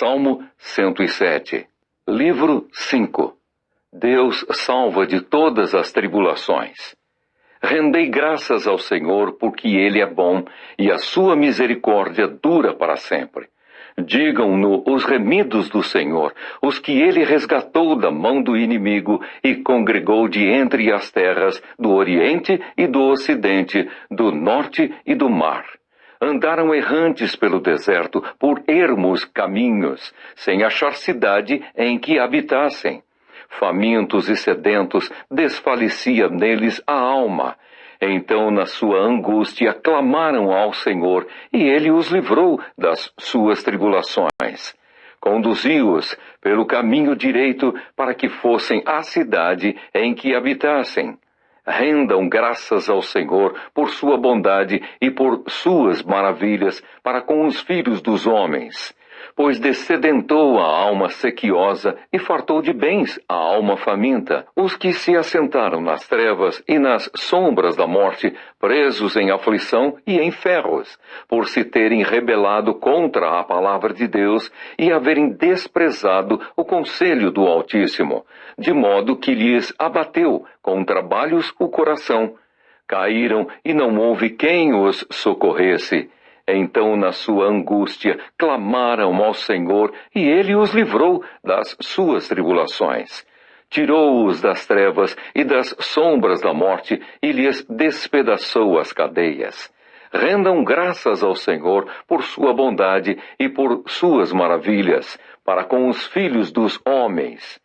Salmo 107. Livro 5. Deus salva de todas as tribulações. Rendei graças ao Senhor, porque Ele é bom, e a sua misericórdia dura para sempre. Digam-no os remidos do Senhor, os que Ele resgatou da mão do inimigo e congregou de entre as terras do Oriente e do Ocidente, do Norte e do Mar. Andaram errantes pelo deserto, por ermos caminhos, sem achar cidade em que habitassem. Famintos e sedentos, desfalecia neles a alma. Então, na sua angústia, clamaram ao Senhor, e Ele os livrou das suas tribulações. Conduziu-os pelo caminho direito para que fossem à cidade em que habitassem. Rendam graças ao Senhor por sua bondade e por suas maravilhas para com os filhos dos homens. Pois dessedentou a alma sequiosa e fartou de bens a alma faminta. Os que se assentaram nas trevas e nas sombras da morte, presos em aflição e em ferros, por se terem rebelado contra a palavra de Deus e haverem desprezado o conselho do Altíssimo, de modo que lhes abateu com trabalhos o coração. Caíram e não houve quem os socorresse. Então, na sua angústia, clamaram ao Senhor, e Ele os livrou das suas tribulações. Tirou-os das trevas e das sombras da morte, e lhes despedaçou as cadeias. Rendam graças ao Senhor por sua bondade e por suas maravilhas, para com os filhos dos homens.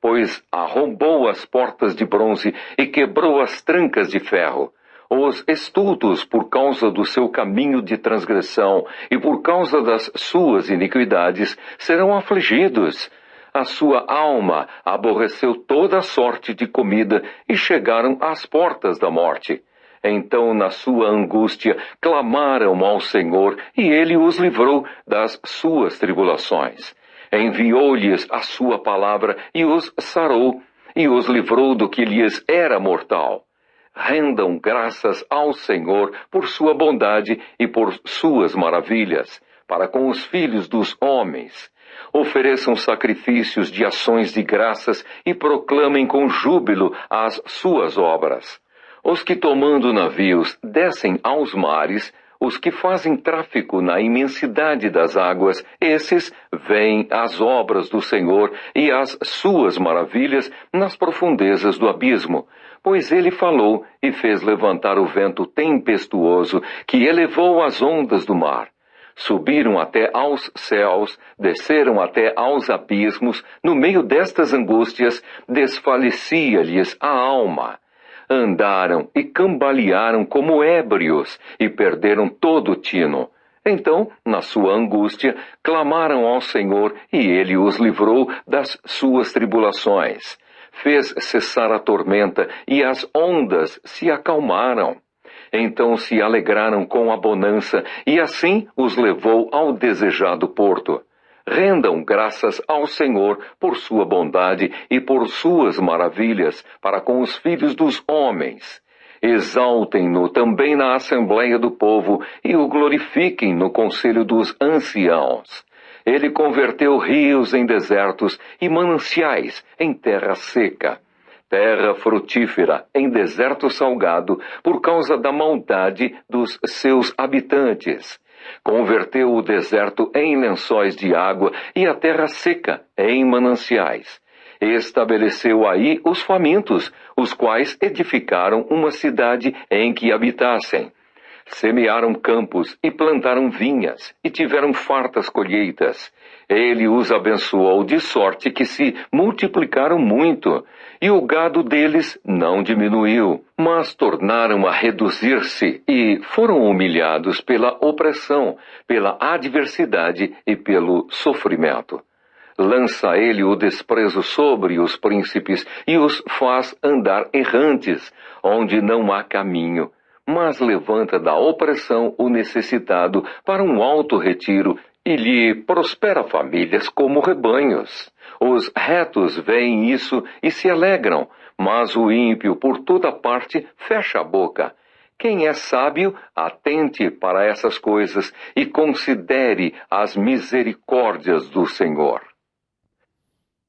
Pois arrombou as portas de bronze e quebrou as trancas de ferro. Os estultos, por causa do seu caminho de transgressão e por causa das suas iniquidades, serão afligidos. A sua alma aborreceu toda a sorte de comida e chegaram às portas da morte. Então, na sua angústia, clamaram ao Senhor, e Ele os livrou das suas tribulações. Enviou-lhes a sua palavra e os sarou, e os livrou do que lhes era mortal. Rendam graças ao Senhor por sua bondade e por suas maravilhas, para com os filhos dos homens. Ofereçam sacrifícios de ações de graças e proclamem com júbilo as suas obras. Os que tomando navios descem aos mares, os que fazem tráfico na imensidade das águas, esses veem as obras do Senhor e as suas maravilhas nas profundezas do abismo. Pois Ele falou e fez levantar o vento tempestuoso que elevou as ondas do mar. Subiram até aos céus, desceram até aos abismos, no meio destas angústias desfalecia-lhes a alma. Andaram e cambalearam como ébrios e perderam todo o tino. Então, na sua angústia, clamaram ao Senhor e Ele os livrou das suas tribulações. Fez cessar a tormenta e as ondas se acalmaram. Então se alegraram com a bonança e assim os levou ao desejado porto. Rendam graças ao Senhor por sua bondade e por suas maravilhas para com os filhos dos homens. Exaltem-no também na assembleia do povo e o glorifiquem no conselho dos anciãos. Ele converteu rios em desertos e mananciais em terra seca. Terra frutífera em deserto salgado por causa da maldade dos seus habitantes. Converteu o deserto em lençóis de água e a terra seca em mananciais. Estabeleceu aí os famintos, os quais edificaram uma cidade em que habitassem. Semearam campos e plantaram vinhas, e tiveram fartas colheitas. Ele os abençoou de sorte que se multiplicaram muito, e o gado deles não diminuiu, mas tornaram a reduzir-se, e foram humilhados pela opressão, pela adversidade e pelo sofrimento. Lança ele o desprezo sobre os príncipes, e os faz andar errantes, onde não há caminho. Mas levanta da opressão o necessitado para um alto retiro e lhe prospera famílias como rebanhos. Os retos veem isso e se alegram, mas o ímpio por toda parte fecha a boca. Quem é sábio, atente para essas coisas e considere as misericórdias do Senhor.